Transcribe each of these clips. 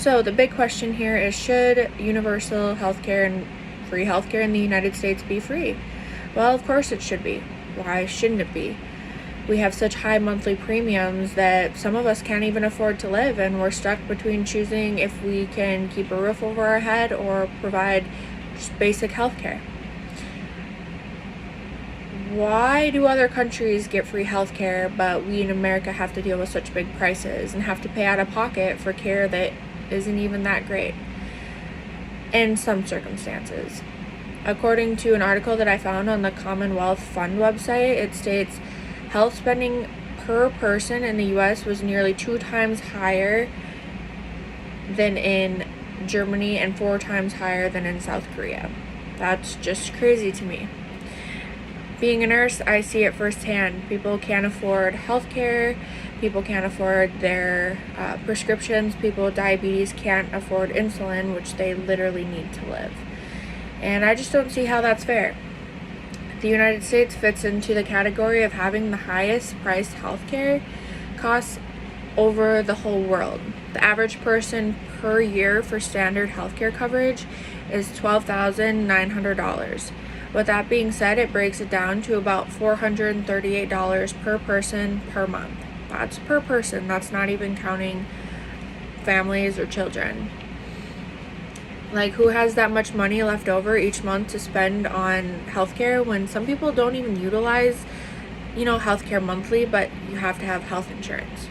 So the big question here is, should universal healthcare and free healthcare in the United States be free? Well, of course it should be. Why shouldn't it be? We have such high monthly premiums that some of us can't even afford to live, and we're stuck between choosing if we can keep a roof over our head or provide just basic healthcare. Why do other countries get free healthcare, but we in America have to deal with such big prices and have to pay out of pocket for care that isn't even that great in some circumstances? According to an article that I found on the Commonwealth Fund website, it states health spending per person in the US was nearly 2 times higher than in Germany and 4 times higher than in South Korea. That's just crazy to me. Being a nurse, I see it firsthand. People can't afford healthcare. People can't afford their prescriptions. People with diabetes can't afford insulin, which they literally need to live. And I just don't see how that's fair. The United States fits into the category of having the highest priced healthcare costs over the whole world. The average person per year for standard healthcare coverage is $12,900. With that being said, it breaks it down to about $438 per person per month. That's per person. That's not even counting families or children. Like, who has that much money left over each month to spend on healthcare when some people don't even utilize, healthcare monthly, but you have to have health insurance?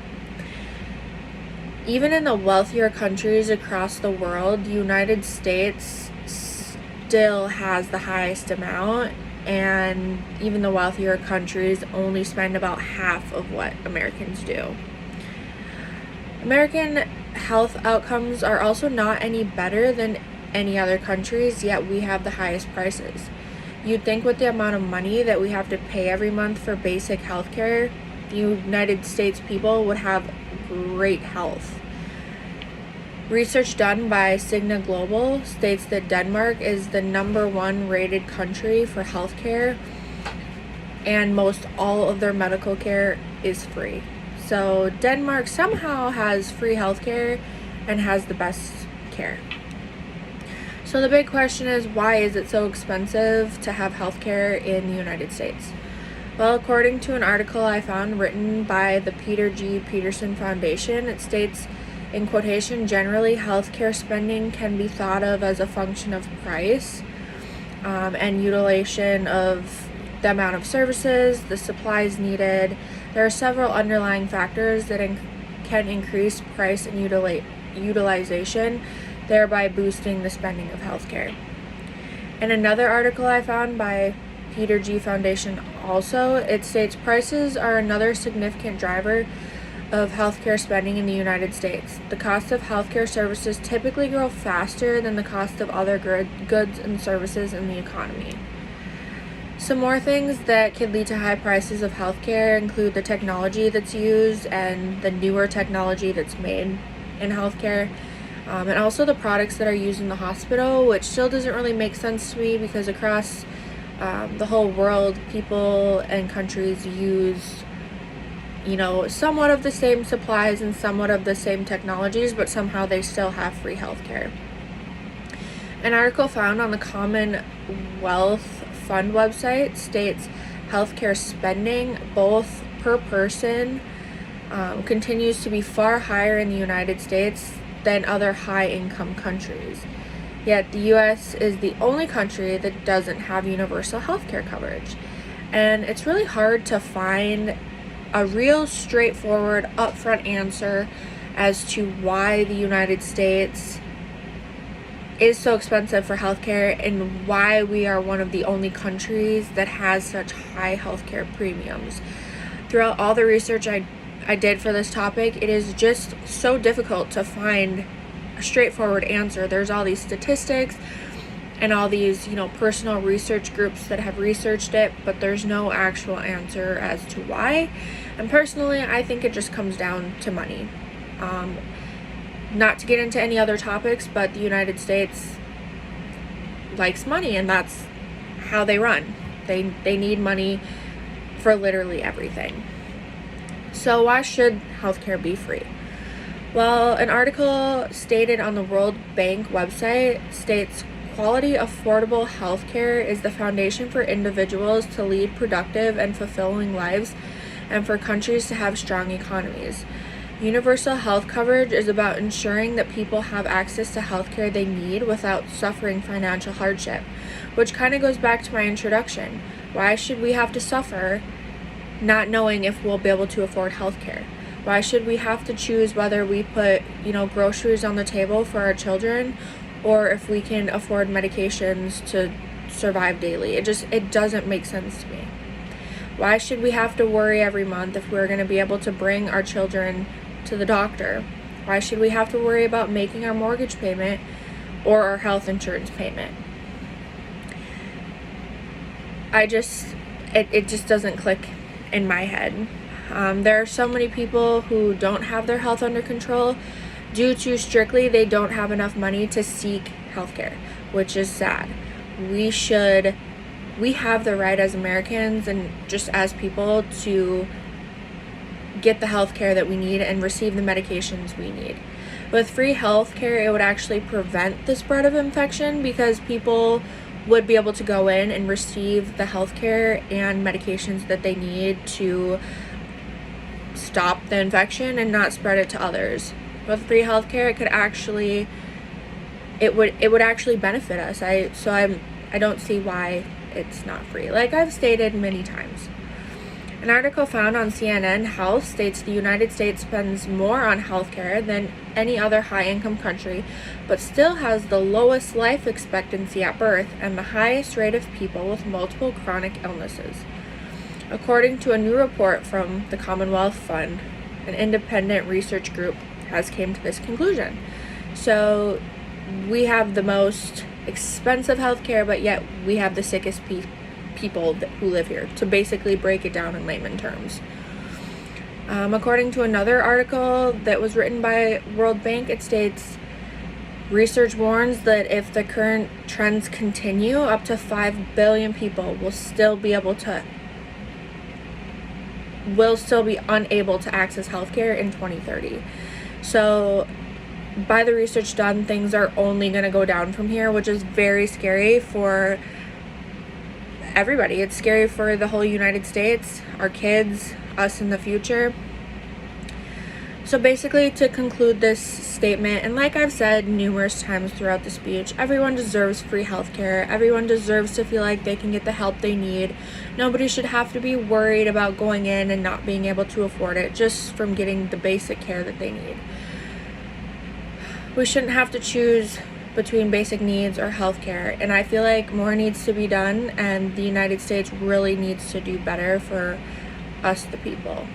Even in the wealthier countries across the world, the United States still has the highest amount, and even the wealthier countries only spend about half of what Americans do. American health outcomes are also not any better than any other countries, yet we have the highest prices. You'd think with the amount of money that we have to pay every month for basic health care, the United States people would have great health. Research done by Cigna Global states that Denmark is the #1 rated country for healthcare, and most all of their medical care is free. So Denmark somehow has free healthcare and has the best care. So the big question is, why is it so expensive to have healthcare in the United States? Well, according to an article I found written by the Peter G. Peterson Foundation, it states, in quotation, generally healthcare spending can be thought of as a function of price and utilization of the amount of services, the supplies needed. There are several underlying factors that can increase price and utilization, thereby boosting the spending of healthcare. In another article I found by Peter G. Foundation also, it states prices are another significant driver of healthcare spending in the United States. The cost of healthcare services typically grow faster than the cost of other goods and services in the economy. Some more things that can lead to high prices of healthcare include the technology that's used and the newer technology that's made in healthcare, and also the products that are used in the hospital, which still doesn't really make sense to me because across the whole world, people and countries use somewhat of the same supplies and somewhat of the same technologies, but somehow they still have free healthcare. An article found on the Commonwealth Fund website states healthcare spending, both per person, continues to be far higher in the United States than other high-income countries. Yet the U.S. is the only country that doesn't have universal healthcare coverage. And it's really hard to find a real straightforward, upfront answer as to why the United States is so expensive for healthcare and why we are one of the only countries that has such high healthcare premiums. Throughout all the research I did for this topic, it is just so difficult to find a straightforward answer. There's all these statistics and all these, personal research groups that have researched it, but there's no actual answer as to why. And personally, I think it just comes down to money. Not to get into any other topics, but the United States likes money, and that's how they run. They need money for literally everything. So why should healthcare be free? Well, an article stated on the World Bank website states quality, affordable healthcare is the foundation for individuals to lead productive and fulfilling lives and for countries to have strong economies. Universal health coverage is about ensuring that people have access to healthcare they need without suffering financial hardship, which kind of goes back to my introduction. Why should we have to suffer not knowing if we'll be able to afford healthcare? Why should we have to choose whether we put, groceries on the table for our children or if we can afford medications to survive daily? It doesn't make sense to me. Why should we have to worry every month if we're going to be able to bring our children to the doctor? Why should we have to worry about making our mortgage payment or our health insurance payment? It just doesn't click in my head. There are so many people who don't have their health under control due to strictly they don't have enough money to seek healthcare, which is sad. We have the right as Americans and just as people to get the healthcare that we need and receive the medications we need. With free healthcare, it would actually prevent the spread of infection because people would be able to go in and receive the healthcare and medications that they need to stop the infection and not spread it to others. With free healthcare, it would actually benefit us. I don't see why it's not free. Like I've stated many times. An article found on CNN Health states the United States spends more on healthcare than any other high-income country, but still has the lowest life expectancy at birth and the highest rate of people with multiple chronic illnesses. According to a new report from the Commonwealth Fund, an independent research group has came to this conclusion. So we have the most expensive healthcare, but yet we have the sickest people who live here, to basically break it down in layman terms. According to another article that was written by World Bank, it states research warns that if the current trends continue, up to 5 billion people will still be unable to access healthcare in 2030. So by the research done, things are only going to go down from here, which is very scary for everybody. It's scary for the whole United States, our kids, us in the future. So basically, to conclude this statement, and like I've said numerous times throughout the speech, everyone deserves free healthcare. Everyone deserves to feel like they can get the help they need. Nobody should have to be worried about going in and not being able to afford it just from getting the basic care that they need. We shouldn't have to choose between basic needs or healthcare, and I feel like more needs to be done, and the United States really needs to do better for us, the people.